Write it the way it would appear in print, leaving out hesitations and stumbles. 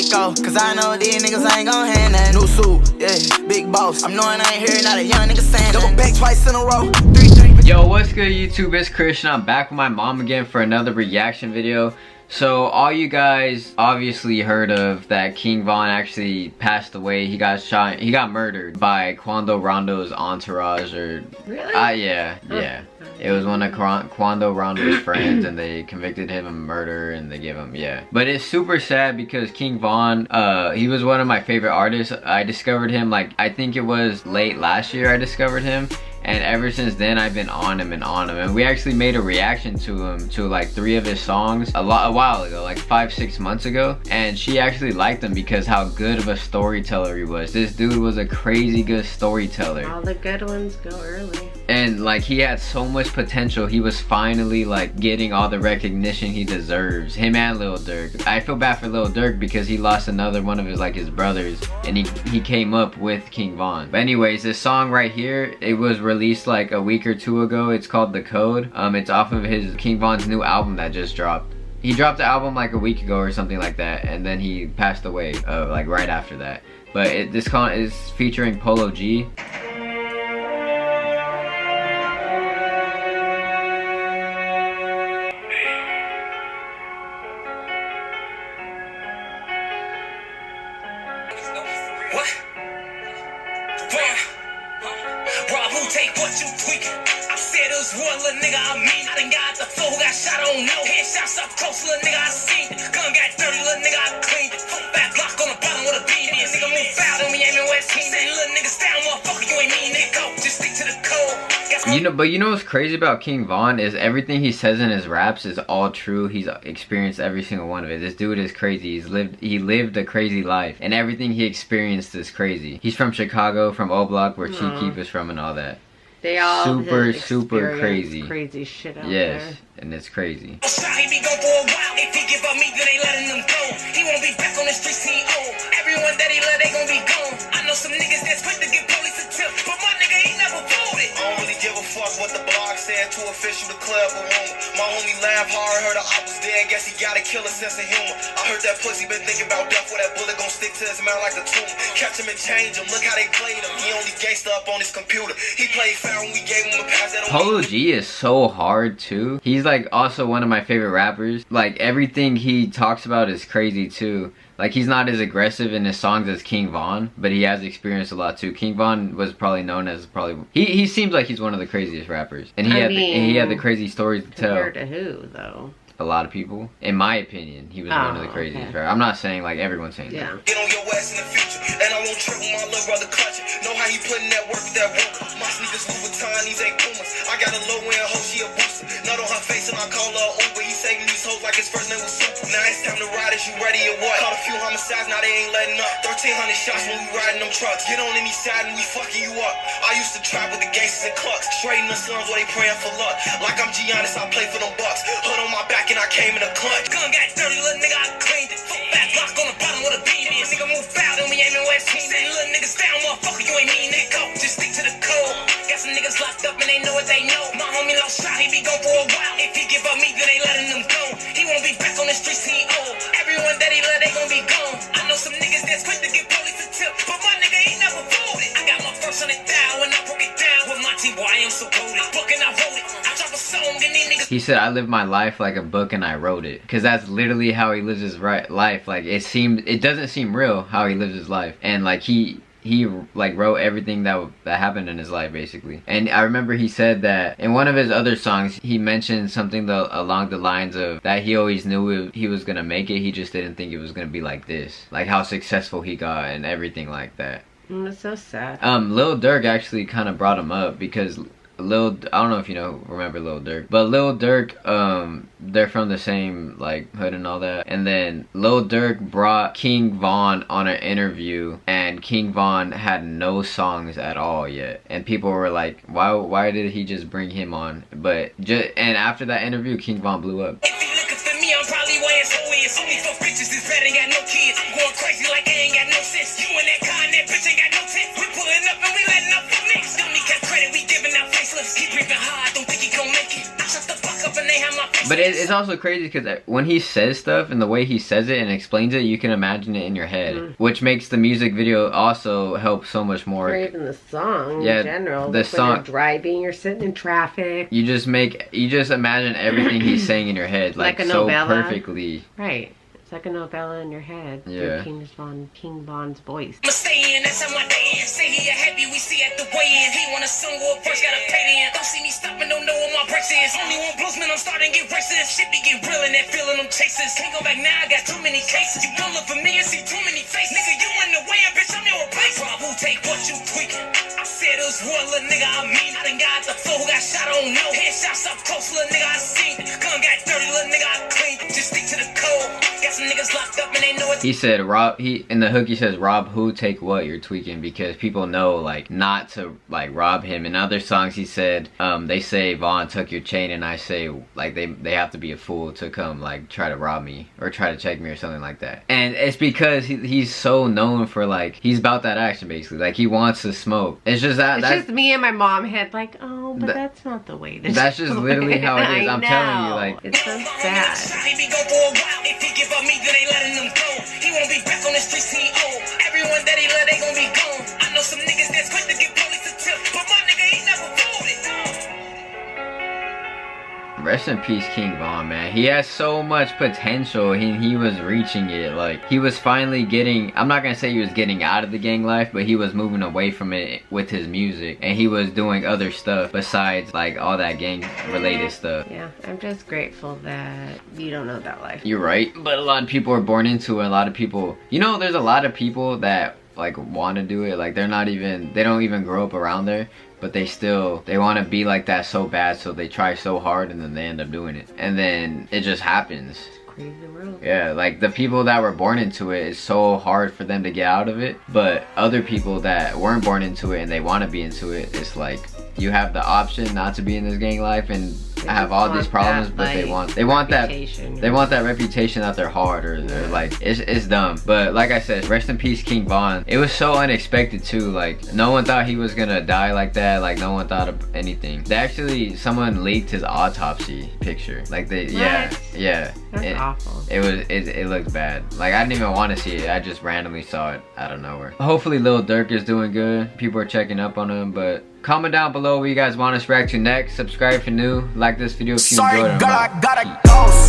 Draco, cause I know these niggas ain't gon' hand that. New suit, yeah, big boss. I'm knowing I ain't hearing not a young nigga saying double back twice in a row. 3-3. Yo, what's good YouTube? It's Christian. I'm back with my mom again for another reaction video. So all you guys obviously heard of that King Von actually passed away. He got shot, he got murdered by Quando Rondo's entourage, or really? Yeah. It was one of Quando Rondo's friends, and they convicted him of murder, and they gave him, But it's super sad because King Von, he was one of my favorite artists. I discovered him, like, I think it was late last year I discovered him. And ever since then, I've been on him. And we actually made a reaction to him, to like 3 of his songs a while ago, like 5-6 months ago. And she actually liked him because how good of a storyteller he was. This dude was a crazy good storyteller. All the good ones go early. And like, he had so much potential. He was finally like getting all the recognition he deserves. Him and Lil Durk. I feel bad for Lil Durk because he lost another one of his brothers, and he came up with King Von. But anyways, this song right here, it was released like a week or 2 ago. It's called The Code. It's off of his King Von's new album that just dropped. He dropped the album like a week ago or something like that, and then he passed away like right after that. But this song is featuring Polo G. Take what you tweak. I said it was one little nigga I mean. I done got the fool who got shot on no. Headshots up close, little nigga I seen. Gun got dirty, little nigga I cleaned. Back block on the bottom with a beam. Nigga move foul and we aiming West King. Say little niggas down, motherfucker, you ain't mean nigga. Go, just stick to the code. But you know what's crazy about King Von is everything he says in his raps is all true. He's experienced every single one of it. This dude is crazy. He lived a crazy life, and everything he experienced is crazy. He's from Chicago, from O Block, where Chief Keef is from, and all that. They all super crazy. Crazy shit out there. Yes, and it's crazy. He be gone for a while. If he give up me, then they letting him go. He won't be back on the streets, he old. Everyone that he love, they gon' be gone. I know some niggas that's quick to get police a tip, but my nigga ain't never voted. I don't really give a fuck what the blog said. Too official to club a rumor. My homie laughed hard, heard I was dead. Guess he got a killer sense of humor. I heard that pussy been thinking about death, where that bullet gon' stick to his mouth like a tumor. Catch him and change him. Look how they played him. He only gangsta up on his computer. He played foul when we gave him a pass. Polo G is so hard too. He's like also one of my favorite rappers. Like everything he talks about is crazy too. Like he's not as aggressive in his songs as King Von, but he has experienced a lot too. King Von was probably known as he seems like he's one of the craziest rappers, and he had the crazy stories to tell. Compared to who though? A lot of people. In my opinion, he was one of the craziest rappers. I'm not saying like everyone's saying that. Get on your ass in the future, and I won't trip with my little brother clutching. Know how he putting that work with that rope. My sneakers Louis Vuitton, these ain't Pumas. I got a low end hoe, she a booster. Nut on her face and I call her Uber. He saving these hoes like his first name was Super. Now it's time to ride. Is you ready or what? Caught a few homicides, now they ain't letting up. 1,300 shots when we riding them trucks. Get on any side and we fucking you up. I used to trap with the gangsters and clucks. Straight in the slums where they praying for luck. Like I'm Giannis, I play for them Bucks. Hood on my back and I came in a clutch. Gun got dirty, little nigga, I cleaned it. Back block on the bottom with a beam. Nigga move foul and we aiming West King. Say little niggas down, motherfucker, you ain't mean nigga. Go, just stick to the code. Got some niggas locked up and they know what they know. My homie lost shot, he be gone for a while. If he give up me, then they letting him go. He won't be back on the streets, he old. Everyone that he love, they gon' be gone. I know some niggas that's quick to get police a tip, but my nigga ain't never voted. I got my first 100,000 when I broke it down with my team, boy, I am so goated. Book and I wrote it. I drop a song and these niggas. He said, I live my life like a book and I wrote it. Because that's literally how he lives his life. Like, it doesn't seem real how he lives his life. And like, he like wrote everything that happened in his life basically. And I remember he said that in one of his other songs, he mentioned something along the lines of that he always knew he was gonna make it. He just didn't think it was gonna be like this. Like how successful he got and everything like that. It's so sad. Lil Durk actually kind of brought him up because I don't know if you remember Lil Durk, but Lil Durk, they're from the same like hood and all that. And then Lil Durk brought King Von on an interview, and King Von had no songs at all yet. And people were like, why did he just bring him on? And after that interview, King Von blew up. If you looking for me, I'm probably wearing so only for bitches. This vet ain't got no kids. I'm going crazy like I ain't got no sense. You and that car and that bitch ain't got no tits. We pulling up and we letting up for niggas. Don't need credit, we giving out facelifts. Keep breathing hard, don't think he gon' make it. I shut the fuck up and they have my face. But it's also crazy because when he says stuff and the way he says it and explains it, you can imagine it in your head, which makes the music video also help so much more. Or even the song Yeah, in general. the Like song- when you're driving, you're sitting in traffic. You just imagine everything he's saying in your head Like a so novella. perfectly. Right. It's like a novella in your head. Yeah. Through King Von's voice. I'ma stay in, that's how my day is. Say he a happy, we see at the weigh-in. He want a song or a verse, gotta pay in. Don't see me stopping, don't know what my brakes is. Only one bluesman, I'm starting to get racist. Shit be get real and that feeling them chases. Can't go back now, I got too many cases. You don't look familiar, see too many faces. Nigga, you in the way, bitch, I'm your replacement. Rob, who take what you tweaking? I said it was one little nigga, I mean. I done got the flow who got shot, I don't know. Headshots up close, little nigga, I seen. Gun got dirty, little nigga, I clean. Just stick to the code. Got some niggas locked up and they know it. He said in the hook he says rob who take what, you're tweaking, because people know like not to like rob him. In other songs he said they say Vaughn took your chain, and I say like they have to be a fool to come like try to rob me or try to check me or something like that. And it's because he's so known for like he's about that action basically, like he wants to smoke. It's just It's just me and my mom had like, oh, but that's not the way to that's do just literally how it is. I I'm telling you, know. like It's so sad. He be go for a while. If he give up me, then they letting him go. He wanna be back on the streets, he old. Everyone that he love, they gon' be gone. I know some niggas that's quick to give police a tip, but my nigga, he never voted. rest in peace King Von, man. He has so much potential. He was reaching it. Like he was finally getting, I'm not gonna say he was getting out of the gang life, but he was moving away from it with his music, and he was doing other stuff besides like all that gang related stuff. Yeah, I'm just grateful that you don't know that life. You're right, but a lot of people are born into it. A lot of people, you know, there's a lot of people that like want to do it. Like they don't even grow up around there, but they want to be like that so bad, so they try so hard and then they end up doing it, and then it just happens. Crazy world. Yeah, like the people that were born into it, it's so hard for them to get out of it, but other people that weren't born into it and they want to be into it, it's like you have the option not to be in this gang life and have all these problems, but they want that reputation that they're hard, or they're like it's dumb. But like I said, rest in peace King Von. It was so unexpected too. Like no one thought he was gonna die like that. Like no one thought of anything. Someone leaked his autopsy picture. Like yeah. That's awful. It looked bad. Like I didn't even want to see it. I just randomly saw it out of nowhere. Hopefully Lil Durk is doing good. People are checking up on him, but comment down below what you guys want us to react to next. Subscribe if you're new. Like this video if you enjoyed it. Sorry, girl, I gotta go.